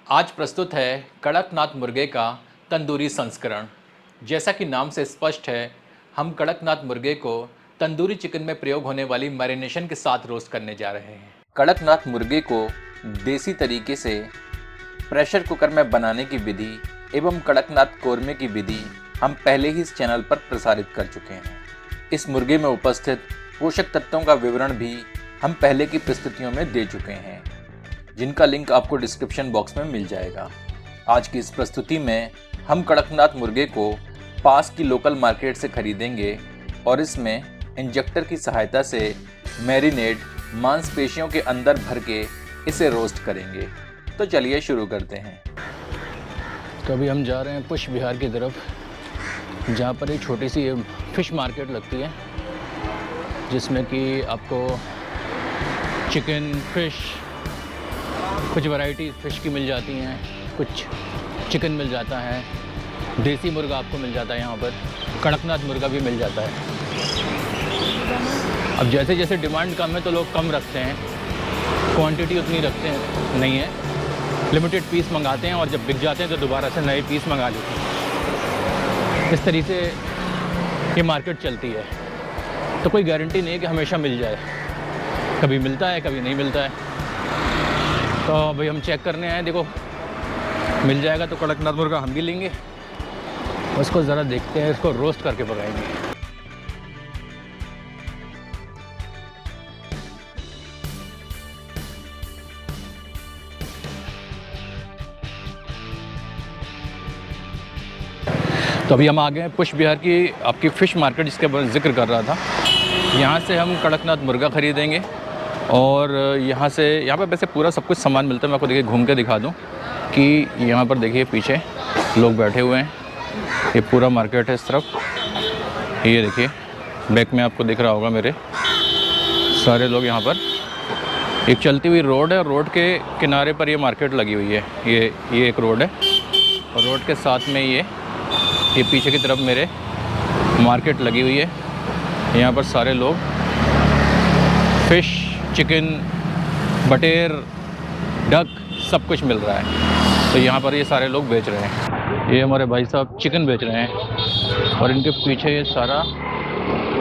आज प्रस्तुत है कड़कनाथ मुर्गे का तंदूरी संस्करण। जैसा कि नाम से स्पष्ट है, हम कड़कनाथ मुर्गे को तंदूरी चिकन में प्रयोग होने वाली मैरिनेशन के साथ रोस्ट करने जा रहे हैं। कड़कनाथ मुर्गे को देसी तरीके से प्रेशर कुकर में बनाने की विधि एवं कड़कनाथ कोरमे की विधि हम पहले ही इस चैनल पर प्रसारित कर चुके हैं। इस मुर्गे में उपस्थित पोषक तत्वों का विवरण भी हम पहले की प्रस्तुतियों में दे चुके हैं, जिनका लिंक आपको डिस्क्रिप्शन बॉक्स में मिल जाएगा। आज की इस प्रस्तुति में हम कड़कनाथ मुर्गे को पास की लोकल मार्केट से खरीदेंगे और इसमें इंजेक्टर की सहायता से मैरिनेट मांसपेशियों के अंदर भर के इसे रोस्ट करेंगे। तो चलिए शुरू करते हैं। तो अभी हम जा रहे हैं पुष्प विहार की तरफ, जहाँ पर एक छोटी सी फ़िश मार्केट लगती है, जिसमें कि आपको चिकन, फ़िश, कुछ वैरायटी फ़िश की मिल जाती हैं, कुछ चिकन मिल जाता है, देसी मुर्गा आपको मिल जाता है, यहाँ पर कड़कनाथ मुर्गा भी मिल जाता है। अब जैसे जैसे डिमांड कम है तो लोग कम रखते हैं, क्वांटिटी उतनी रखते हैं नहीं है, लिमिटेड पीस मंगाते हैं और जब बिक जाते हैं तो दोबारा से नए पीस मंगा लेते हैं। इस तरीके से ये मार्केट चलती है। तो कोई गारंटी नहीं है कि हमेशा मिल जाए, कभी मिलता है कभी नहीं मिलता है। तो भाई हम चेक करने आए, देखो मिल जाएगा तो कड़कनाथ मुर्गा हम भी लेंगे, उसको ज़रा देखते हैं, इसको रोस्ट करके पकाएंगे। तो अभी हम आ गए हैं पुष्प विहार की आपकी फ़िश मार्केट, जिसके बारे में जिक्र कर रहा था। यहाँ से हम कड़कनाथ मुर्गा ख़रीदेंगे और यहाँ पे वैसे पूरा सब कुछ सामान मिलता है। मैं आपको देखिए घूम के दिखा दूँ कि यहाँ पर देखिए पीछे लोग बैठे हुए हैं, ये पूरा मार्केट है इस तरफ। ये देखिए बैक में आपको दिख रहा होगा मेरे सारे लोग यहाँ पर। एक चलती हुई रोड है और रोड के किनारे पर ये मार्केट लगी हुई है। ये एक रोड है और रोड के साथ में ये पीछे की तरफ मेरे मार्केट लगी हुई है। यहाँ पर सारे लोग फ़िश, चिकन, बटेर, डक सब कुछ मिल रहा है। तो यहाँ पर ये सारे लोग बेच रहे हैं। ये हमारे भाई साहब चिकन बेच रहे हैं और इनके पीछे ये सारा,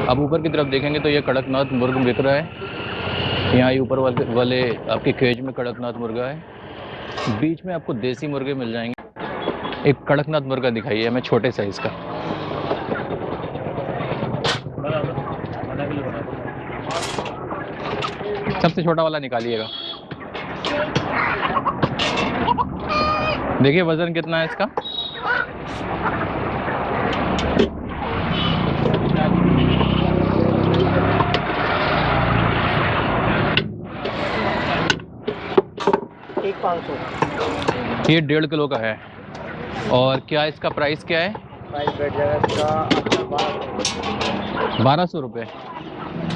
अब ऊपर की तरफ देखेंगे तो ये कड़कनाथ मुर्गा बिक रहा है। यहाँ ये ऊपर वाले आपके केज में कड़कनाथ मुर्गा है, बीच में आपको देसी मुर्गे मिल जाएंगे। एक कड़कनाथ मुर्गा दिखाइए हमें छोटे साइज़ का। सबसे छोटा वाला निकालिएगा। देखिए वज़न कितना है इसका। ये 1.5 किलो का है। और क्या इसका प्राइस क्या है? प्राइस बैठ जाएगा इसका 1200 रुपये।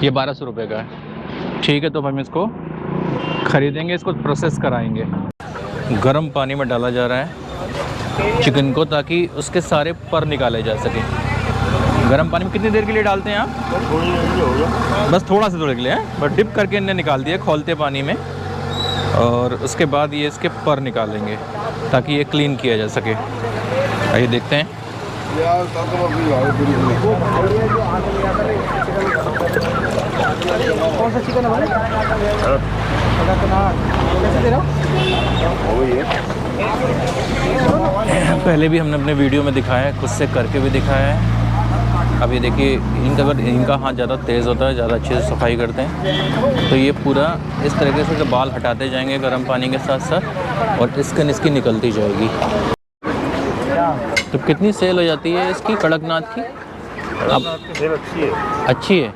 ये 1200 रुपये का है। ठीक है, तो हम इसको ख़रीदेंगे, इसको प्रोसेस कराएंगे। गर्म पानी में डाला जा रहा है चिकन को, ताकि उसके सारे पर निकाले जा सके। गर्म पानी में कितनी देर के लिए डालते हैं आप? बस थोड़ा सा, थोड़े के लिए है, बस डिप करके इन्हें निकाल दिया खौलते पानी में, और उसके बाद ये इसके पर निकालेंगे ताकि ये क्लीन किया जा सके। आइए देखते हैं। कौन सा चिकन है भाई? कैसे दे रहा हो? पहले भी हमने अपने वीडियो में दिखाया है, खुद से करके भी दिखाया है। अब ये देखिए, इनका हाथ ज़्यादा तेज़ होता है, ज़्यादा अच्छे से सफाई करते हैं। तो ये पूरा इस तरीके से बाल हटाते जाएंगे गर्म पानी के साथ साथ, और स्किन इसकी निकलती जाएगी। तो कितनी सेल हो जाती है इसकी कड़कनाथ की? अब अच्छी है,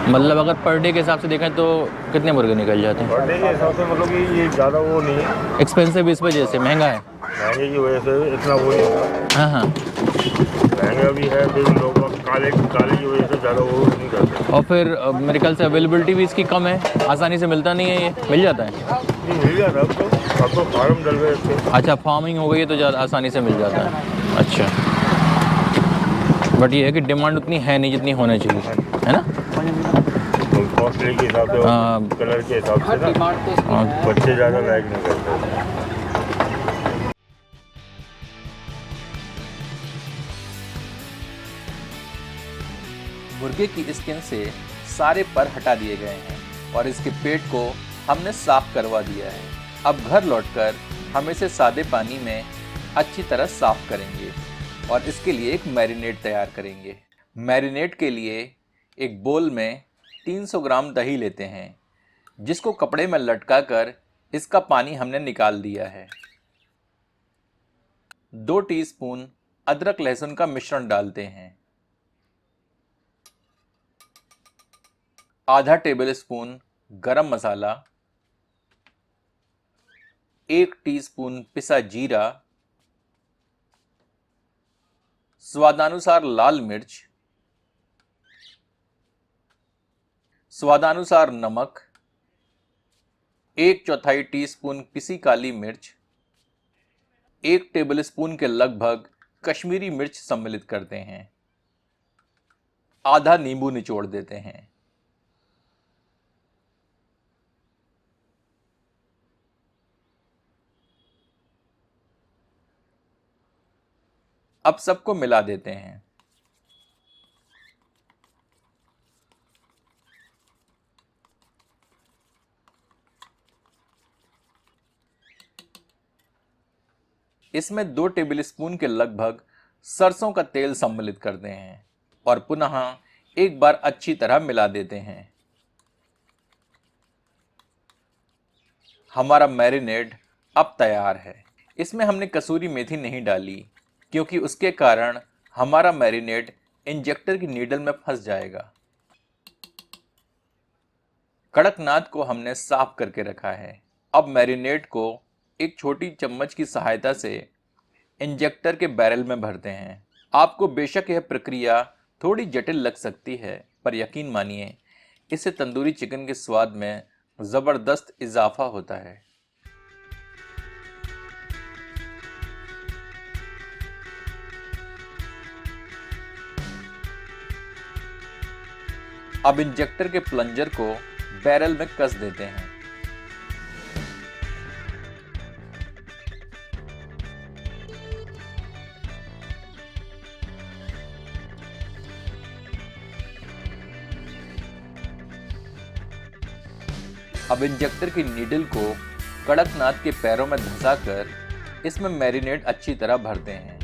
मतलब अगर पर डे के हिसाब से देखें तो कितने मुर्गे निकल जाते हैं? पर डे के हिसाब से मतलब कि ये ज़्यादा वो नहीं है, एक्सपेंसिव इस वजह से, महंगा है। महंगे की वजह से इतना वो नहीं होता। हाँ, महंगा भी है, फिर लोग काले की वजह से ज़्यादा वो नहीं करते। और फिर मेरे ख्याल से अवेलेबिलिटी भी इसकी कम है, आसानी से मिलता नहीं है। ये मिल जाता है? नहीं, मिल जाता अब तो फार्म डल गए इसके। अच्छा, फार्मिंग हो गई है तो ज़्यादा आसानी से मिल जाता है। अच्छा, बट ये है कि डिमांड उतनी है नहीं जितनी होनी चाहिए, है ना? कॉस्टली के हिसाब से, कलर के हिसाब से ना, बच्चे ज़्यादा लाइक नहीं करते। मुर्गे की स्किन से सारे पर हटा दिए गए हैं और इसके पेट को हमने साफ करवा दिया है। अब घर लौटकर हम इसे सादे पानी में अच्छी तरह साफ करेंगे और इसके लिए एक मैरिनेड तैयार करेंगे। मैरिनेड के लिए एक बोल में 300 ग्राम दही लेते हैं, जिसको कपड़े में लटकाकर इसका पानी हमने निकाल दिया है। 2 टीस्पून अदरक लहसुन का मिश्रण डालते हैं। आधा टेबल स्पून गरम मसाला, 1 टीस्पून पिसा जीरा, स्वादानुसार लाल मिर्च, स्वादानुसार नमक, 1/4 टीस्पून पिसी काली मिर्च, 1 टेबलस्पून के लगभग कश्मीरी मिर्च सम्मिलित करते हैं। आधा नींबू निचोड़ देते हैं। अब सबको मिला देते हैं। इसमें 2 टेबलस्पून के लगभग सरसों का तेल सम्मिलित करते हैं और पुनः एक बार अच्छी तरह मिला देते हैं। हमारा मैरिनेड अब तैयार है। इसमें हमने कसूरी मेथी नहीं डाली क्योंकि उसके कारण हमारा मैरिनेड इंजेक्टर की नीडल में फंस जाएगा। कड़कनाथ को हमने साफ करके रखा है। अब मैरिनेड को एक छोटी चम्मच की सहायता से इंजेक्टर के बैरल में भरते हैं। आपको बेशक यह प्रक्रिया थोड़ी जटिल लग सकती है, पर यकीन मानिए इससे तंदूरी चिकन के स्वाद में ज़बरदस्त इजाफा होता है। अब इंजेक्टर के प्लंजर को बैरल में कस देते हैं। अब इंजेक्टर की नीडल को कड़कनाथ के पैरों में धंसाकर इसमें मैरिनेड अच्छी तरह भरते हैं।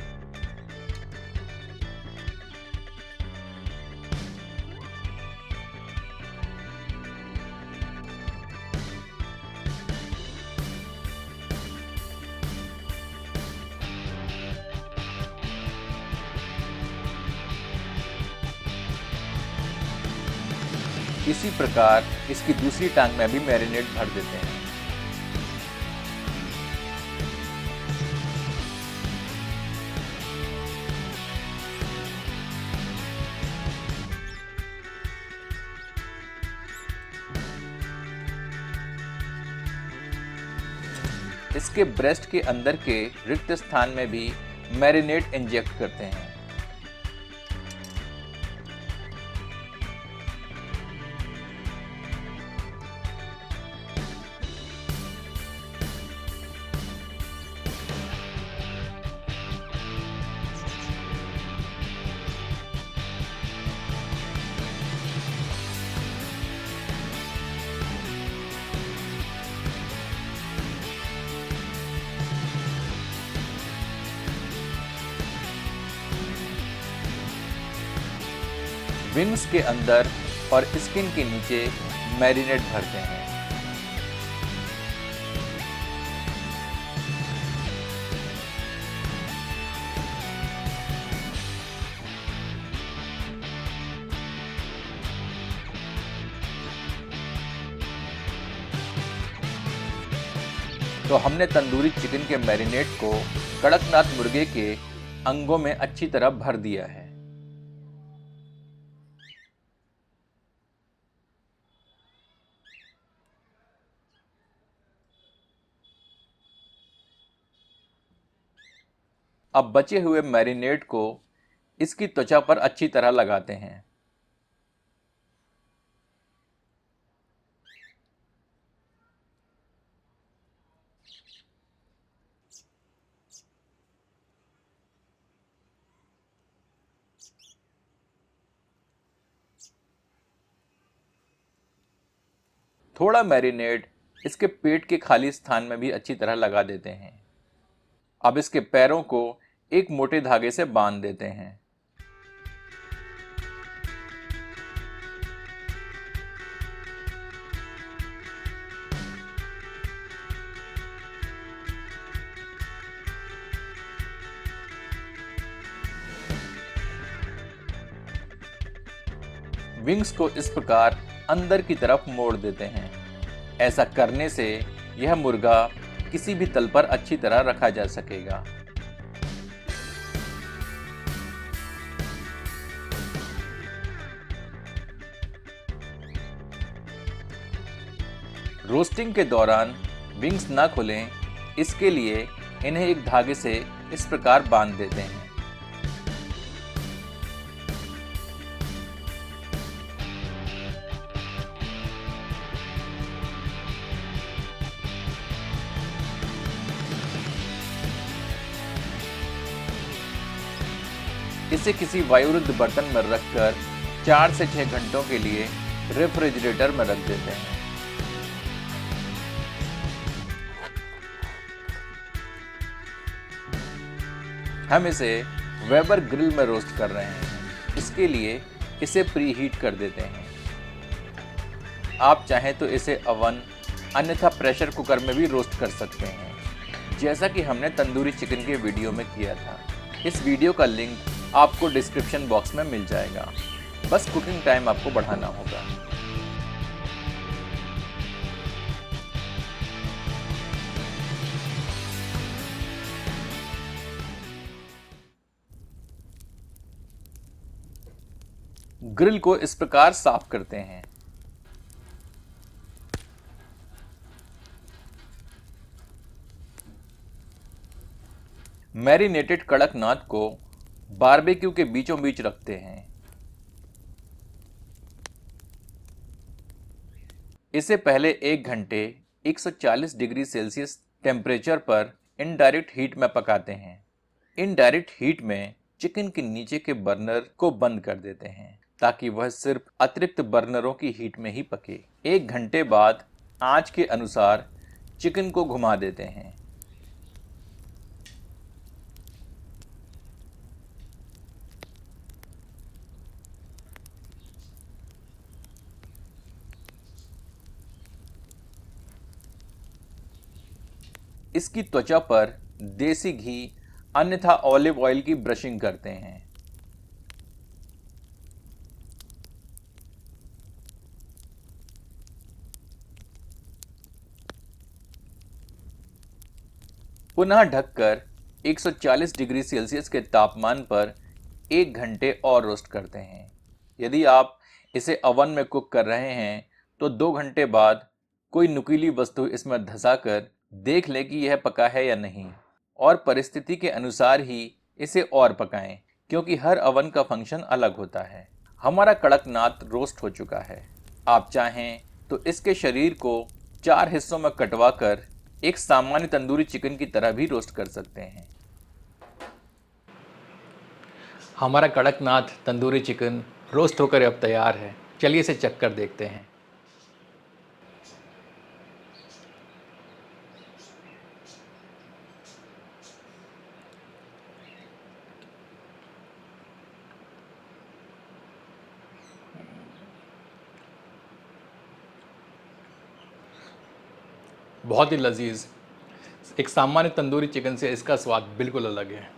इसी प्रकार इसकी दूसरी टांग में भी मैरिनेड भर देते हैं। इसके ब्रेस्ट के अंदर के रिक्त स्थान में भी मैरिनेड इंजेक्ट करते हैं। विंग्स के अंदर और स्किन के नीचे मैरिनेड भरते हैं। तो हमने तंदूरी चिकन के मैरिनेड को कड़कनाथ मुर्गे के अंगों में अच्छी तरह भर दिया है। अब बचे हुए मैरिनेड को इसकी त्वचा पर अच्छी तरह लगाते हैं। थोड़ा मैरिनेट इसके पेट के खाली स्थान में भी अच्छी तरह लगा देते हैं। अब इसके पैरों को एक मोटे धागे से बांध देते हैं। विंग्स को इस प्रकार अंदर की तरफ मोड़ देते हैं। ऐसा करने से यह मुर्गा किसी भी तल पर अच्छी तरह रखा जा सकेगा। रोस्टिंग के दौरान विंग्स ना खुलें, इसके लिए इन्हें एक धागे से इस प्रकार बांध देते हैं। इसे किसी वायुरुद्ध बर्तन में रखकर 4 से 6 घंटों के लिए रेफ्रिजरेटर में रख देते हैं। हम इसे वेबर ग्रिल में रोस्ट कर रहे हैं। इसके लिए इसे प्री हीट कर देते हैं। आप चाहें तो इसे अवन अन्यथा प्रेशर कुकर में भी रोस्ट कर सकते हैं, जैसा कि हमने तंदूरी चिकन के वीडियो में किया था। इस वीडियो का लिंक आपको डिस्क्रिप्शन बॉक्स में मिल जाएगा। बस कुकिंग टाइम आपको बढ़ाना होगा। ग्रिल को इस प्रकार साफ करते हैं। मैरिनेटेड कड़कनाथ को बारबेक्यू के बीचों बीच रखते हैं। इसे पहले 1 घंटे 140 डिग्री सेल्सियस टेम्परेचर पर इनडायरेक्ट हीट में पकाते हैं। इनडायरेक्ट हीट में चिकन के नीचे के बर्नर को बंद कर देते हैं ताकि वह सिर्फ अतिरिक्त बर्नरों की हीट में ही पके। 1 घंटे बाद आंच के अनुसार चिकन को घुमा देते हैं। इसकी त्वचा पर देसी घी अन्यथा ऑलिव ऑयल की ब्रशिंग करते हैं। पुनः ढककर 140 डिग्री सेल्सियस के तापमान पर 1 घंटे और रोस्ट करते हैं। यदि आप इसे ओवन में कुक कर रहे हैं तो 2 घंटे बाद कोई नुकीली वस्तु इसमें धंसाकर देख लें कि यह पका है या नहीं, और परिस्थिति के अनुसार ही इसे और पकाएं, क्योंकि हर ओवन का फंक्शन अलग होता है। हमारा कड़कनाथ रोस्ट हो चुका है। आप चाहें तो इसके शरीर को 4 हिस्सों में कटवाकर एक सामान्य तंदूरी चिकन की तरह भी रोस्ट कर सकते हैं। हमारा कड़कनाथ तंदूरी चिकन रोस्ट होकर अब तैयार है। चलिए इसे चख कर देखते हैं। बहुत ही लजीज। एक सामान्य तंदूरी चिकन से इसका स्वाद बिल्कुल अलग है।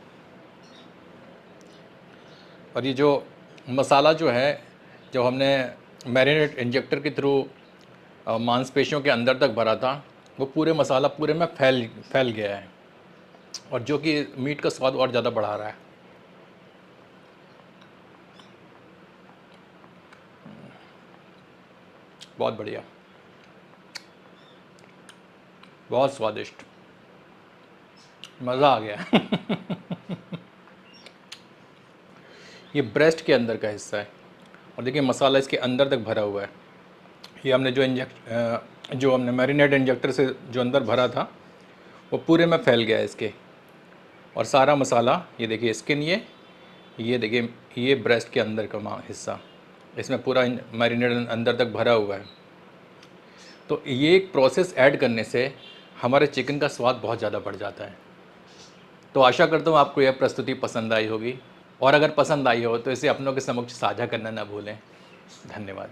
और ये जो मसाला जो है, जो हमने मैरिनेट इंजेक्टर के थ्रू मांसपेशियों के अंदर तक भरा था, वो पूरे मसाला पूरे में फैल गया है, और जो कि मीट का स्वाद और ज़्यादा बढ़ा रहा है। बहुत बढ़िया, बहुत स्वादिष्ट, मज़ा आ गया। ये ब्रेस्ट के अंदर का हिस्सा है, और देखिए मसाला इसके अंदर तक भरा हुआ है। ये हमने जो हमने मैरिनेट इंजेक्टर से जो अंदर भरा था, वो पूरे में फैल गया है इसके, और सारा मसाला ये देखिए स्किन, ये देखिए ये ब्रेस्ट के अंदर का हिस्सा, इसमें पूरा मैरिनेट अंदर तक भरा हुआ है। तो ये एक प्रोसेस ऐड करने से हमारे चिकन का स्वाद बहुत ज़्यादा बढ़ जाता है। तो आशा करता हूँ आपको यह प्रस्तुति पसंद आई होगी, और अगर पसंद आई हो तो इसे अपनों के समक्ष साझा करना ना भूलें। धन्यवाद।